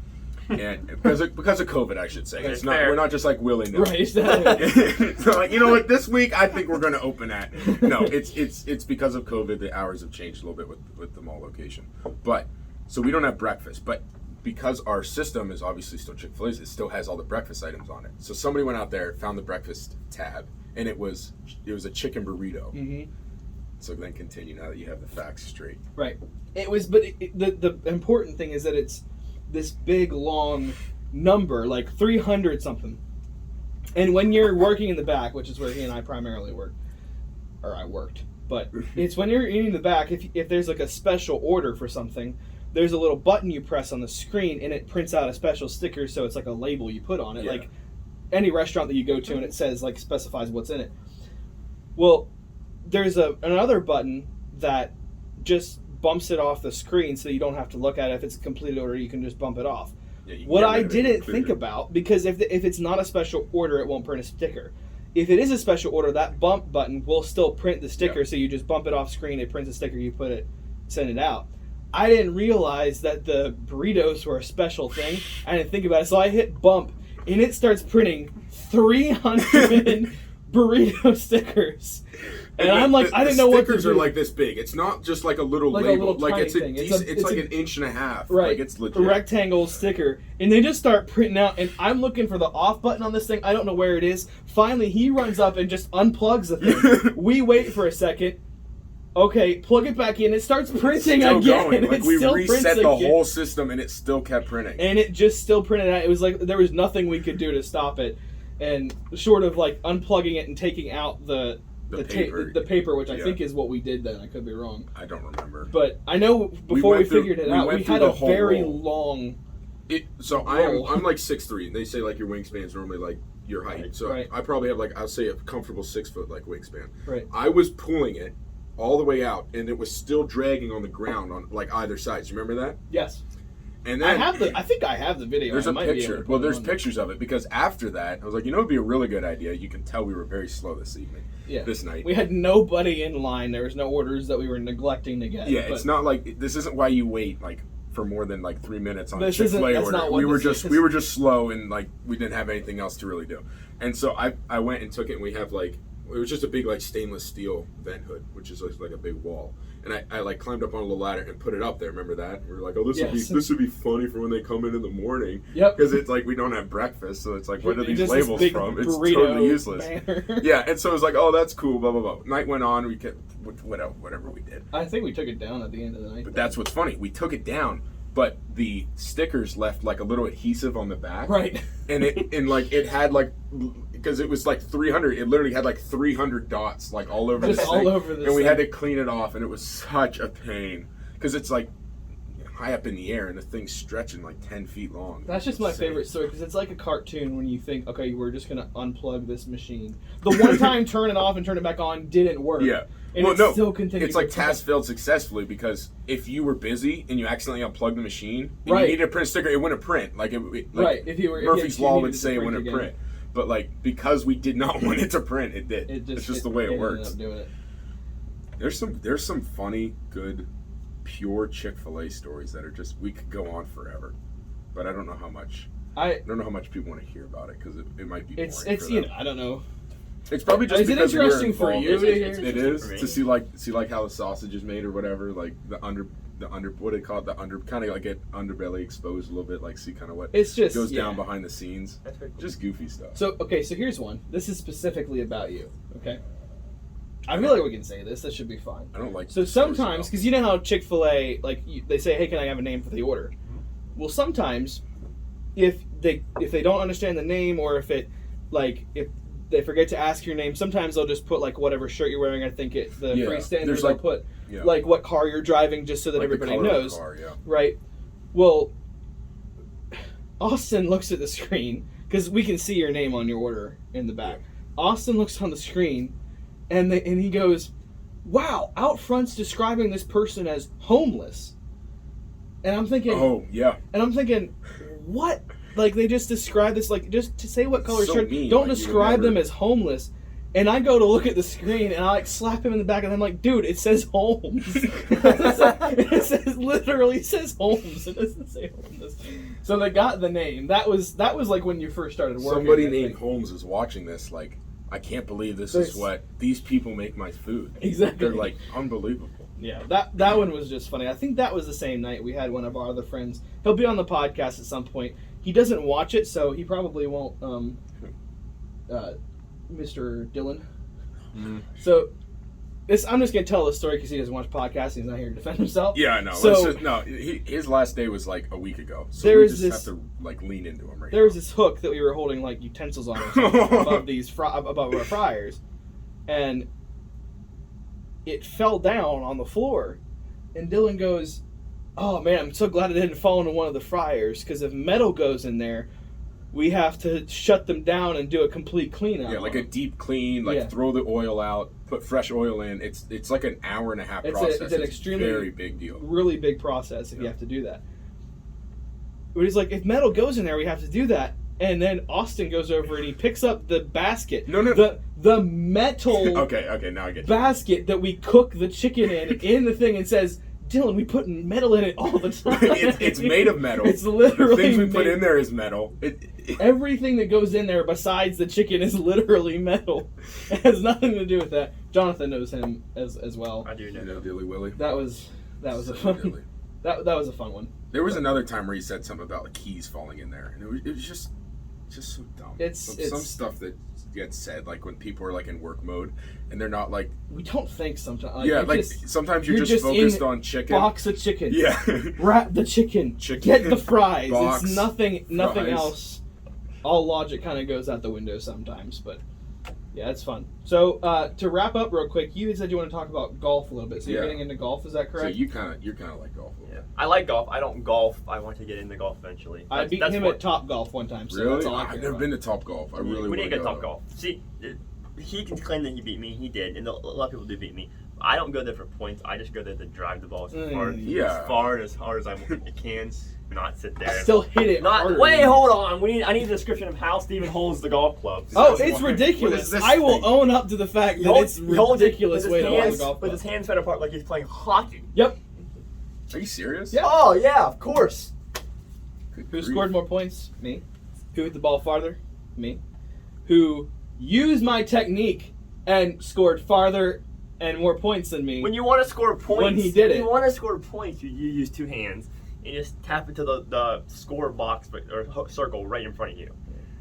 [SPEAKER 2] and because of COVID, I should say.
[SPEAKER 3] Okay,
[SPEAKER 2] It's not.
[SPEAKER 3] fair.
[SPEAKER 2] We're not just like willy-nilly.
[SPEAKER 4] Right, exactly.
[SPEAKER 2] So like, you know what? This week I think we're going to open at. No, it's because of COVID. The hours have changed a little bit with the mall location, but so we don't have breakfast. But because our system is obviously still Chick-fil-A's, it still has all the breakfast items on it. So somebody went out there, found the breakfast tab, and it was a chicken burrito.
[SPEAKER 4] Mm-hmm.
[SPEAKER 2] So then continue now that you have the facts straight.
[SPEAKER 4] Right. It was, but the important thing is that it's this big long number, like 300 something. And when you're working in the back, which is where he and I primarily work, or I worked, but it's when you're eating the back. If there's like a special order for something, there's a little button you press on the screen, and it prints out a special sticker. So it's like a label you put on it,
[SPEAKER 2] Yeah.
[SPEAKER 4] like any restaurant that you go to, and it says like specifies what's in it. Well, there's another button that just bumps it off the screen so you don't have to look at it. If it's a completed order, you can just bump it off.
[SPEAKER 2] Yeah, you can
[SPEAKER 4] What
[SPEAKER 2] get
[SPEAKER 4] I
[SPEAKER 2] rid of it
[SPEAKER 4] didn't
[SPEAKER 2] completely.
[SPEAKER 4] think about, because if it's not a special order, it won't print a sticker. If it is a special order, that bump button will still print the sticker,
[SPEAKER 2] Yeah.
[SPEAKER 4] so you just bump it off screen, it prints a sticker, you put it, send it out. I didn't realize that the burritos were a special thing. I didn't think about it, so I hit bump, and it starts printing 300 burrito stickers. And I'm like, I didn't know what to
[SPEAKER 2] stickers
[SPEAKER 4] do.
[SPEAKER 2] are like this big. It's not just like a little
[SPEAKER 4] Like a
[SPEAKER 2] label.
[SPEAKER 4] little
[SPEAKER 2] Like
[SPEAKER 4] tiny
[SPEAKER 2] it's a
[SPEAKER 4] thing.
[SPEAKER 2] decent, it's like
[SPEAKER 4] a-
[SPEAKER 2] an inch and a half.
[SPEAKER 4] Right.
[SPEAKER 2] Like it's legit.
[SPEAKER 4] A rectangle sticker. And they just start printing out, and I'm looking for the off button on this thing. I don't know where it is. Finally, he runs up and just unplugs the thing. We wait for a second. Okay, plug it back in. It starts printing
[SPEAKER 2] Still
[SPEAKER 4] again.
[SPEAKER 2] going. Like
[SPEAKER 4] It
[SPEAKER 2] we
[SPEAKER 4] still prints
[SPEAKER 2] reset the
[SPEAKER 4] again.
[SPEAKER 2] whole system, and it still kept printing.
[SPEAKER 4] And it just still printed out. It was like there was nothing we could do to stop it. And short of like unplugging it and taking out the paper, which I
[SPEAKER 2] Yeah.
[SPEAKER 4] think is what we did then. I could be wrong.
[SPEAKER 2] I don't remember.
[SPEAKER 4] But I know before we
[SPEAKER 2] went through-
[SPEAKER 4] figured it
[SPEAKER 2] we
[SPEAKER 4] out,
[SPEAKER 2] went
[SPEAKER 4] we
[SPEAKER 2] through
[SPEAKER 4] had
[SPEAKER 2] the
[SPEAKER 4] a
[SPEAKER 2] whole
[SPEAKER 4] very
[SPEAKER 2] roll.
[SPEAKER 4] long.
[SPEAKER 2] So
[SPEAKER 4] Roll.
[SPEAKER 2] I'm like 6'3", and they say like your wingspan's normally like your height. So
[SPEAKER 4] Right.
[SPEAKER 2] I probably have like, I'll say a comfortable 6 foot like wingspan.
[SPEAKER 4] Right.
[SPEAKER 2] I was pulling it all the way out, and it was still dragging on the ground on like either side. Do you remember that?
[SPEAKER 4] Yes.
[SPEAKER 2] And then
[SPEAKER 4] I think I have the video.
[SPEAKER 2] there's
[SPEAKER 4] I
[SPEAKER 2] a
[SPEAKER 4] might be able
[SPEAKER 2] picture.
[SPEAKER 4] to put
[SPEAKER 2] Well,
[SPEAKER 4] it
[SPEAKER 2] there's
[SPEAKER 4] on.
[SPEAKER 2] pictures of it because after that, I was like, you know, it'd be a really good idea. You can tell we were very slow this evening, this night.
[SPEAKER 4] We had nobody in line. There was no orders that we were neglecting to get.
[SPEAKER 2] Yeah,
[SPEAKER 4] but
[SPEAKER 2] it's not like this isn't why you wait like for more than like 3 minutes on a
[SPEAKER 4] This
[SPEAKER 2] Chick-fil-A
[SPEAKER 4] isn't- that's
[SPEAKER 2] order.
[SPEAKER 4] not what
[SPEAKER 2] We were
[SPEAKER 4] this
[SPEAKER 2] just
[SPEAKER 4] is.
[SPEAKER 2] we were just slow and like we didn't have anything else to really do. And so I went and took it and we have like it was just a big like stainless steel vent hood, which is like a big wall. And I like climbed up on a little ladder and put it up there. Remember that? We were like, oh, this would be funny for when they come in the morning.
[SPEAKER 4] Yep.
[SPEAKER 2] Because it's like we don't have breakfast, so it's like what are these
[SPEAKER 4] Just this
[SPEAKER 2] labels
[SPEAKER 4] big
[SPEAKER 2] from? It's
[SPEAKER 4] burrito
[SPEAKER 2] totally useless.
[SPEAKER 4] banner.
[SPEAKER 2] Yeah, and so it was like, oh, that's cool. Blah blah blah. Night went on. We kept whatever we did.
[SPEAKER 4] I think we took it down at the end of the night.
[SPEAKER 2] But that's what's funny. We took it down, but the stickers left like a little adhesive on the back.
[SPEAKER 4] right.
[SPEAKER 2] And it had like because it was like 300. It literally had like 300 dots like all over
[SPEAKER 4] Just
[SPEAKER 2] this
[SPEAKER 4] all
[SPEAKER 2] thing.
[SPEAKER 4] over this
[SPEAKER 2] and we had to
[SPEAKER 4] thing.
[SPEAKER 2] clean it off, and it was such a pain because it's like high up in the air, and the thing's stretching like 10 feet long.
[SPEAKER 4] That's just
[SPEAKER 2] It's
[SPEAKER 4] my
[SPEAKER 2] insane.
[SPEAKER 4] favorite story because it's like a cartoon when you think, okay, we're just gonna unplug this machine. The one time turn it off and turn it back on didn't work.
[SPEAKER 2] Yeah.
[SPEAKER 4] And
[SPEAKER 2] Well,
[SPEAKER 4] it
[SPEAKER 2] no,
[SPEAKER 4] still continued.
[SPEAKER 2] it's like
[SPEAKER 4] to
[SPEAKER 2] task failed successfully because if you were busy and you accidentally unplugged the machine and
[SPEAKER 4] Right.
[SPEAKER 2] you needed to print a sticker, it wouldn't print. Like
[SPEAKER 4] Right, if you were- if you
[SPEAKER 2] Murphy's
[SPEAKER 4] actually
[SPEAKER 2] Law
[SPEAKER 4] needed
[SPEAKER 2] would
[SPEAKER 4] to
[SPEAKER 2] say it
[SPEAKER 4] print
[SPEAKER 2] wouldn't
[SPEAKER 4] again.
[SPEAKER 2] print. But like because we did not want it to print, it did. It's just the way it
[SPEAKER 4] ended
[SPEAKER 2] works.
[SPEAKER 4] up doing it.
[SPEAKER 2] There's some funny, good, pure Chick-fil-A stories that are just we could go on forever. But I don't know how much. I don't know how much people want to hear about it because it might be.
[SPEAKER 4] It's
[SPEAKER 2] boring for
[SPEAKER 4] you
[SPEAKER 2] them.
[SPEAKER 4] know, I don't know.
[SPEAKER 2] It's probably just
[SPEAKER 4] Is it
[SPEAKER 2] because
[SPEAKER 4] interesting for
[SPEAKER 2] we're involved.
[SPEAKER 4] you to hear?
[SPEAKER 2] It is
[SPEAKER 3] For me.
[SPEAKER 2] to see like how the sausage is made or whatever, like the under what do they call it, the under kind of like get underbelly exposed a little bit, like see kind of what
[SPEAKER 4] It's just
[SPEAKER 2] goes
[SPEAKER 4] yeah.
[SPEAKER 2] down behind the scenes.
[SPEAKER 3] That's very cool.
[SPEAKER 2] Just goofy stuff.
[SPEAKER 4] So okay, so here's one. This is specifically about you. Okay. I feel like we can say this. That should be fine.
[SPEAKER 2] I don't like.
[SPEAKER 4] So
[SPEAKER 2] stories
[SPEAKER 4] sometimes,
[SPEAKER 2] about-
[SPEAKER 4] because you know how Chick-fil-A, like they say, "Hey, can I have a name for the order?" Well, sometimes, if they don't understand the name, or if it, like if they forget to ask your name, sometimes they'll just put like whatever shirt you're wearing. I think it the
[SPEAKER 2] Yeah,
[SPEAKER 4] freestanders
[SPEAKER 2] there's,
[SPEAKER 4] they'll
[SPEAKER 2] like-
[SPEAKER 4] put
[SPEAKER 2] yeah.
[SPEAKER 4] like what car you're driving, just so that
[SPEAKER 2] Like the
[SPEAKER 4] everybody
[SPEAKER 2] color of the
[SPEAKER 4] knows,
[SPEAKER 2] car, yeah.
[SPEAKER 4] right? Well, Austin looks at the screen because we can see your name on your order in the back. Austin looks on the screen, and he goes, "Wow, out front's describing this person as homeless." And I'm thinking,
[SPEAKER 2] Oh yeah.
[SPEAKER 4] what? Like they just describe this, like just to say what color
[SPEAKER 2] So
[SPEAKER 4] shirt.
[SPEAKER 2] mean,
[SPEAKER 4] Don't
[SPEAKER 2] like, you would
[SPEAKER 4] describe
[SPEAKER 2] never-
[SPEAKER 4] them as homeless. And I go to look at the screen, and I like slap him in the back, and I'm like, "Dude, it says Holmes." It says literally says Holmes. It doesn't say homeless. So they got the name. That was like when you first started working.
[SPEAKER 2] Somebody
[SPEAKER 4] I
[SPEAKER 2] named
[SPEAKER 4] think.
[SPEAKER 2] Holmes is watching this. Like, I can't believe this
[SPEAKER 4] There's-
[SPEAKER 2] is what these people make my food.
[SPEAKER 4] Exactly.
[SPEAKER 2] They're like unbelievable.
[SPEAKER 4] Yeah, that one was just funny. I think that was the same night we had one of our other friends. He'll be on the podcast at some point. He doesn't watch it, so he probably won't. Mr. Dylan. So, I'm just gonna tell this story because he doesn't watch podcasts. And he's not here to defend himself.
[SPEAKER 2] Yeah, I know.
[SPEAKER 4] So
[SPEAKER 2] His last day was like a week ago. So
[SPEAKER 4] There
[SPEAKER 2] we
[SPEAKER 4] is
[SPEAKER 2] just
[SPEAKER 4] this-
[SPEAKER 2] have to like lean into him right
[SPEAKER 4] there
[SPEAKER 2] now.
[SPEAKER 4] was this hook that we were holding like utensils on or something above above our fryers, and it fell down on the floor. And Dylan goes, "Oh man, I'm so glad it didn't fall into one of the fryers because if metal goes in there, we have to shut them down and do a complete clean out."
[SPEAKER 2] Yeah, like a deep clean, like
[SPEAKER 4] Yeah.
[SPEAKER 2] throw the oil out, put fresh oil in. It's like an hour and a half process.
[SPEAKER 4] It's an extremely
[SPEAKER 2] very big deal.
[SPEAKER 4] really big process if you
[SPEAKER 2] Yeah.
[SPEAKER 4] have to do that. But he's like, if metal goes in there, we have to do that. And then Austin goes over and he picks up the basket.
[SPEAKER 2] No.
[SPEAKER 4] The metal
[SPEAKER 2] Okay, now I get you.
[SPEAKER 4] basket that we cook the chicken in the thing and says, "Dylan, we put metal in it all the time."
[SPEAKER 2] it's made of metal.
[SPEAKER 4] It's literally
[SPEAKER 2] the things we put
[SPEAKER 4] made-
[SPEAKER 2] in there is metal.
[SPEAKER 4] Everything that goes in there besides the chicken is literally metal. It has nothing to do with that. Jonathan knows him as well.
[SPEAKER 3] I do know.
[SPEAKER 2] You know, Dilly Willy.
[SPEAKER 4] That was a
[SPEAKER 2] So
[SPEAKER 4] fun
[SPEAKER 2] dilly.
[SPEAKER 4] that was a fun one.
[SPEAKER 2] There was another time where he said something about the keys falling in there, and it was just so dumb. Some stuff that gets said, like when people are like in work mode and they're not like
[SPEAKER 4] We don't think sometimes.
[SPEAKER 2] yeah,
[SPEAKER 4] you're
[SPEAKER 2] like
[SPEAKER 4] just
[SPEAKER 2] sometimes you're just
[SPEAKER 4] in
[SPEAKER 2] focused on chicken.
[SPEAKER 4] box of chicken.
[SPEAKER 2] Yeah.
[SPEAKER 4] Wrap the chicken.
[SPEAKER 2] Chicken.
[SPEAKER 4] Get the fries.
[SPEAKER 2] Box,
[SPEAKER 4] It's nothing
[SPEAKER 2] fries.
[SPEAKER 4] else. All logic kind of goes out the window sometimes, but yeah, it's fun. So to wrap up real quick, you said you want to talk about golf a little bit. So you're
[SPEAKER 2] Yeah.
[SPEAKER 4] getting into golf, is that
[SPEAKER 2] So
[SPEAKER 4] correct?
[SPEAKER 2] you're kind of like golf. A little
[SPEAKER 3] Yeah.
[SPEAKER 2] bit.
[SPEAKER 3] I like golf. I don't golf. I want to get into golf eventually.
[SPEAKER 4] I beat him at Top Golf one time. So
[SPEAKER 2] Really?
[SPEAKER 4] That's all I
[SPEAKER 2] I've
[SPEAKER 4] care
[SPEAKER 2] never
[SPEAKER 4] about.
[SPEAKER 2] been to Top Golf. I really
[SPEAKER 3] we
[SPEAKER 2] want
[SPEAKER 3] need
[SPEAKER 2] to
[SPEAKER 3] to
[SPEAKER 2] go.
[SPEAKER 3] get Top Golf. See, he can claim that he beat me. He did, and a lot of people do beat me. I don't go there for points. I just go there to drive the ball as far,
[SPEAKER 2] Yeah.
[SPEAKER 3] as far and as hard as I can. Not sit there.
[SPEAKER 4] Still hit it.
[SPEAKER 3] Not
[SPEAKER 4] harder
[SPEAKER 3] wait.
[SPEAKER 4] than
[SPEAKER 3] Hold on. I need a description of how Steven holds the golf club.
[SPEAKER 4] Oh,
[SPEAKER 2] That's
[SPEAKER 4] it's
[SPEAKER 2] why-
[SPEAKER 4] ridiculous.
[SPEAKER 2] what is this
[SPEAKER 4] I will
[SPEAKER 2] thing?
[SPEAKER 4] own up to the fact
[SPEAKER 3] He
[SPEAKER 4] that
[SPEAKER 3] holds-
[SPEAKER 4] it's
[SPEAKER 3] he holds it
[SPEAKER 4] ridiculous
[SPEAKER 3] with
[SPEAKER 4] way
[SPEAKER 3] his
[SPEAKER 4] to hold
[SPEAKER 3] hands,
[SPEAKER 4] the golf
[SPEAKER 3] with
[SPEAKER 4] club.
[SPEAKER 3] his hands spread apart like he's playing hockey.
[SPEAKER 4] Yep.
[SPEAKER 2] Are you serious?
[SPEAKER 4] Yeah.
[SPEAKER 3] Oh yeah, of course.
[SPEAKER 2] Good
[SPEAKER 4] Who
[SPEAKER 2] grief.
[SPEAKER 4] scored more points? Me. Who hit the ball farther? Me. Who used my technique and scored farther and more points than me?
[SPEAKER 3] When you want to score points,
[SPEAKER 4] When he did it.
[SPEAKER 3] you want to score points. You use two hands and just tap into the score box or circle right in front of you.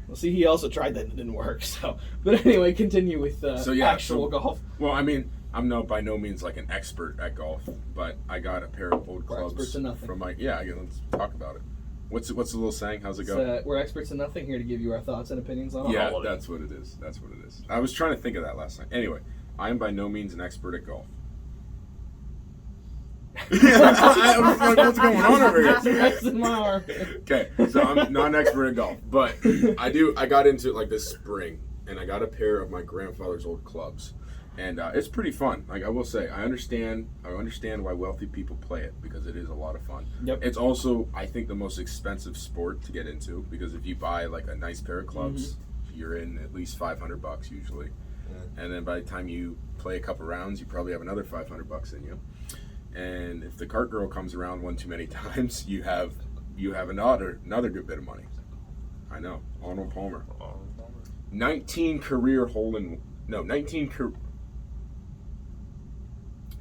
[SPEAKER 4] Well, see, he also tried that and it didn't work. So, but anyway, continue with actual golf.
[SPEAKER 2] Well, I mean, I'm by no means like an expert at golf, but I got a pair of old
[SPEAKER 4] We're
[SPEAKER 2] clubs
[SPEAKER 4] experts in nothing.
[SPEAKER 2] from my let's talk about it. What's the little saying? How's it go?
[SPEAKER 4] We're experts in nothing, here to give you our thoughts and opinions on
[SPEAKER 2] Yeah,
[SPEAKER 4] all of it.
[SPEAKER 2] that's what it is. That's what it is. I was trying to think of that last night. Anyway, I am by no means an expert at golf. I was like, what's going on over here?
[SPEAKER 4] That's in my arm.
[SPEAKER 2] Okay, so I'm not an expert at golf, but I got into it like this spring, and I got a pair of my grandfather's old clubs, and it's pretty fun. Like I will say, I understand why wealthy people play it because it is a lot of fun.
[SPEAKER 4] Yep.
[SPEAKER 2] It's also, I think, the most expensive sport to get into because if you buy like a nice pair of clubs, you're in at least $500 usually, and then by the time you play a couple rounds, you probably have another $500 in you. And if the cart girl comes around one too many times, you have another good bit of money. I know, Arnold Palmer, 19 career he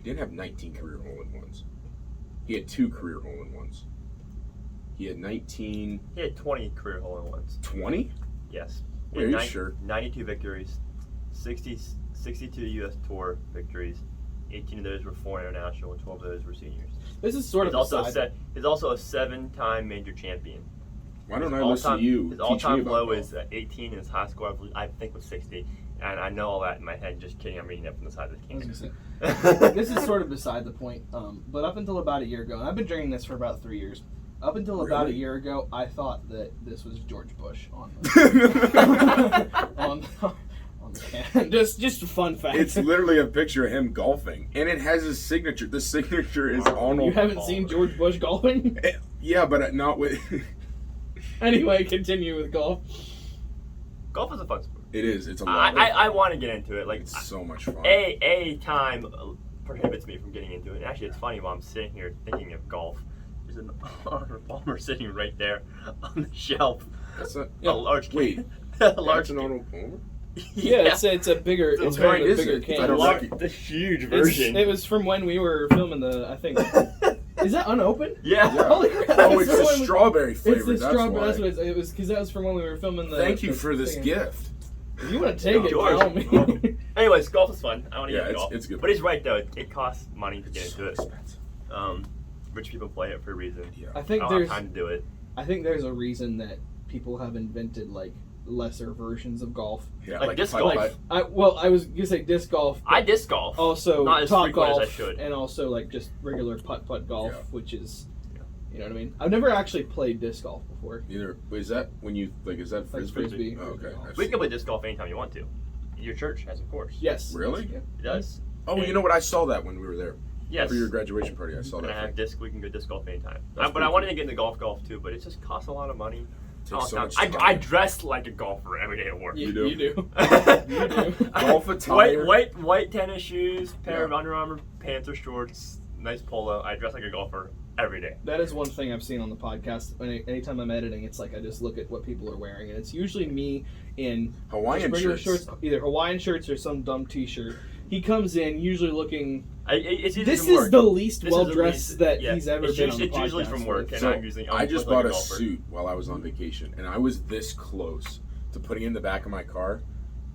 [SPEAKER 2] didn't have 19 career hole-in-ones. He had 2 career hole-in-ones. He had 19.
[SPEAKER 3] He had 20 career hole-in-ones.
[SPEAKER 2] 20?
[SPEAKER 3] Yes.
[SPEAKER 2] Are you sure?
[SPEAKER 3] 92 victories, 62 U.S. Tour victories. 18 of those were foreign international, and 12 of those were seniors.
[SPEAKER 4] This is sort of
[SPEAKER 3] He's
[SPEAKER 4] beside
[SPEAKER 3] also a 7-time major champion.
[SPEAKER 2] Why don't I listen to you?
[SPEAKER 3] His
[SPEAKER 2] teach me
[SPEAKER 3] all-time
[SPEAKER 2] about
[SPEAKER 3] low
[SPEAKER 2] golf?
[SPEAKER 3] is 18, and his high score I think was 60. And I know all that in my head. Just kidding. I'm reading it from the side of the can.
[SPEAKER 4] This is sort of beside the point. But up until about a year ago, and I've been drinking this for about 3 years. Up until about a year ago, I thought that this was George Bush on the, on the can. Just a fun fact.
[SPEAKER 2] It's literally a picture of him golfing, and it has his signature. The signature is Arnold.
[SPEAKER 4] You haven't
[SPEAKER 2] Palmer.
[SPEAKER 4] seen George Bush golfing?
[SPEAKER 2] Yeah, but not with.
[SPEAKER 4] Anyway, continue with golf.
[SPEAKER 3] Golf is a fun sport.
[SPEAKER 2] It is. It's a lot.
[SPEAKER 3] I want to get into it. Like
[SPEAKER 2] It's so much fun.
[SPEAKER 3] a time prohibits me from getting into it. And actually, it's funny while I'm sitting here thinking of golf. There's an Arnold Palmer sitting right there on the shelf.
[SPEAKER 2] That's a,
[SPEAKER 3] A large can.
[SPEAKER 2] wait,
[SPEAKER 3] a
[SPEAKER 2] that's
[SPEAKER 3] large
[SPEAKER 2] an
[SPEAKER 3] can.
[SPEAKER 2] Arnold Palmer.
[SPEAKER 4] Yeah, it's a bigger, it's
[SPEAKER 2] What
[SPEAKER 4] kind of
[SPEAKER 2] kind
[SPEAKER 4] a
[SPEAKER 2] is
[SPEAKER 4] bigger
[SPEAKER 2] it?
[SPEAKER 4] can.
[SPEAKER 2] I don't like it.
[SPEAKER 3] The huge
[SPEAKER 4] It's-
[SPEAKER 3] version.
[SPEAKER 4] It was from when we were filming I think. Is that unopened?
[SPEAKER 3] Yeah.
[SPEAKER 2] Yeah.
[SPEAKER 4] Holy crap.
[SPEAKER 2] Oh,
[SPEAKER 4] It's
[SPEAKER 2] it's
[SPEAKER 4] from
[SPEAKER 2] the
[SPEAKER 4] when we-
[SPEAKER 2] strawberry flavor.
[SPEAKER 4] It's the
[SPEAKER 2] That's
[SPEAKER 4] strawberry.
[SPEAKER 2] why.
[SPEAKER 4] That's what it was, because that was from when we were filming the.
[SPEAKER 2] Thank you
[SPEAKER 4] the
[SPEAKER 2] for this
[SPEAKER 4] thing.
[SPEAKER 2] gift.
[SPEAKER 4] If you want to take it, by
[SPEAKER 3] George.
[SPEAKER 4] all means.
[SPEAKER 3] Anyways, golf is fun. I want to
[SPEAKER 2] Yeah,
[SPEAKER 3] get into golf.
[SPEAKER 2] it's good.
[SPEAKER 3] But he's right though. It costs money to get
[SPEAKER 2] It's
[SPEAKER 3] into
[SPEAKER 2] so
[SPEAKER 3] it.
[SPEAKER 2] expensive.
[SPEAKER 3] Rich people play it for a reason.
[SPEAKER 2] Yeah.
[SPEAKER 4] I
[SPEAKER 3] I
[SPEAKER 4] think
[SPEAKER 3] don't have
[SPEAKER 4] there's
[SPEAKER 3] time to do it.
[SPEAKER 4] I think there's a reason that people have invented like lesser versions of golf.
[SPEAKER 2] Yeah,
[SPEAKER 3] Like disc
[SPEAKER 2] putt,
[SPEAKER 3] golf.
[SPEAKER 2] putt.
[SPEAKER 4] I was gonna say disc golf.
[SPEAKER 3] I disc golf.
[SPEAKER 4] Also
[SPEAKER 3] Not as
[SPEAKER 4] top
[SPEAKER 3] frequent as
[SPEAKER 4] golf
[SPEAKER 3] I should.
[SPEAKER 4] and also like just regular putt golf,
[SPEAKER 2] Yeah.
[SPEAKER 4] which is, you know what I mean. I've never actually played disc golf before.
[SPEAKER 2] Either is that when you like? Is that
[SPEAKER 4] Like
[SPEAKER 2] frisbee?
[SPEAKER 4] frisbee.
[SPEAKER 2] Oh, okay.
[SPEAKER 4] Frisbee golf.
[SPEAKER 3] We can play disc golf anytime you want to. Your church has, of course.
[SPEAKER 4] Yes.
[SPEAKER 2] Really?
[SPEAKER 4] Yeah.
[SPEAKER 3] It does.
[SPEAKER 2] Oh, you know what? I saw that when we were there
[SPEAKER 3] Yes.
[SPEAKER 2] for your graduation party. I saw
[SPEAKER 3] And I
[SPEAKER 2] that.
[SPEAKER 3] have
[SPEAKER 2] Thing.
[SPEAKER 3] disc. We can go disc golf anytime.
[SPEAKER 2] That's
[SPEAKER 3] But
[SPEAKER 2] pretty
[SPEAKER 3] I wanted
[SPEAKER 2] cool.
[SPEAKER 3] to get into golf too, but it just costs a lot of money.
[SPEAKER 2] Takes so much
[SPEAKER 3] I
[SPEAKER 2] time.
[SPEAKER 3] dress like a golfer every day at work.
[SPEAKER 2] You do?
[SPEAKER 4] You do.
[SPEAKER 3] You
[SPEAKER 4] do.
[SPEAKER 2] Golf attire.
[SPEAKER 3] White tennis shoes, pair of
[SPEAKER 2] Yeah.
[SPEAKER 3] Under Armour pants or shorts, nice polo. I dress like a golfer every day.
[SPEAKER 4] That is one thing I've seen on the podcast. Anytime I'm editing, it's like I just look at what people are wearing, and it's usually me in
[SPEAKER 2] Hawaiian
[SPEAKER 4] just regular
[SPEAKER 2] shirts.
[SPEAKER 4] either Hawaiian shirts or some dumb T-shirt. He comes in usually looking.
[SPEAKER 3] It's usually
[SPEAKER 4] This
[SPEAKER 3] from work.
[SPEAKER 4] is the least
[SPEAKER 3] This is
[SPEAKER 4] well
[SPEAKER 3] the
[SPEAKER 4] dressed
[SPEAKER 3] least-
[SPEAKER 4] that
[SPEAKER 3] yeah.
[SPEAKER 4] he's ever
[SPEAKER 3] It's
[SPEAKER 4] been
[SPEAKER 3] usually-
[SPEAKER 4] on the podcast.
[SPEAKER 3] It's usually from work, and
[SPEAKER 2] So
[SPEAKER 3] I'm usually.
[SPEAKER 2] I just
[SPEAKER 3] like
[SPEAKER 2] bought a
[SPEAKER 3] golfer.
[SPEAKER 2] suit while I was on vacation, and I was this close to putting it in the back of my car,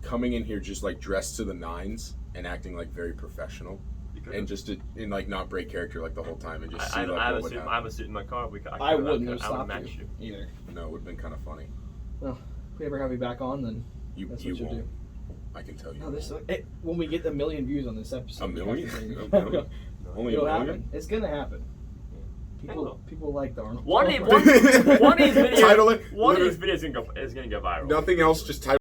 [SPEAKER 2] coming in here just like dressed to the nines and acting like very professional, and just to and like not break character like the whole time and just see like
[SPEAKER 3] I have
[SPEAKER 2] what
[SPEAKER 3] a
[SPEAKER 2] would
[SPEAKER 3] suit.
[SPEAKER 2] happen.
[SPEAKER 3] I have a suit in my car.
[SPEAKER 4] I wouldn't have
[SPEAKER 3] I would
[SPEAKER 4] stopped
[SPEAKER 3] match
[SPEAKER 4] you either.
[SPEAKER 2] No, it would have been kind of funny.
[SPEAKER 4] Well, if we ever have you back on, then
[SPEAKER 2] You
[SPEAKER 4] that's
[SPEAKER 2] you
[SPEAKER 4] what you'll
[SPEAKER 2] won't.
[SPEAKER 4] do.
[SPEAKER 2] I can tell you.
[SPEAKER 4] No, when we get 1 million views on this episode,
[SPEAKER 2] A
[SPEAKER 4] we have
[SPEAKER 2] million?
[SPEAKER 4] to bring you
[SPEAKER 2] A
[SPEAKER 4] back
[SPEAKER 2] million?
[SPEAKER 4] on.
[SPEAKER 2] Only
[SPEAKER 4] It'll
[SPEAKER 2] a million?
[SPEAKER 4] happen. It's gonna happen.
[SPEAKER 3] will.
[SPEAKER 4] People like the Arnold.
[SPEAKER 3] One of
[SPEAKER 4] Palmer.
[SPEAKER 3] these videos.
[SPEAKER 2] Title it.
[SPEAKER 3] One of
[SPEAKER 2] literally-
[SPEAKER 3] these videos is gonna go viral.
[SPEAKER 2] Nothing else. Just title.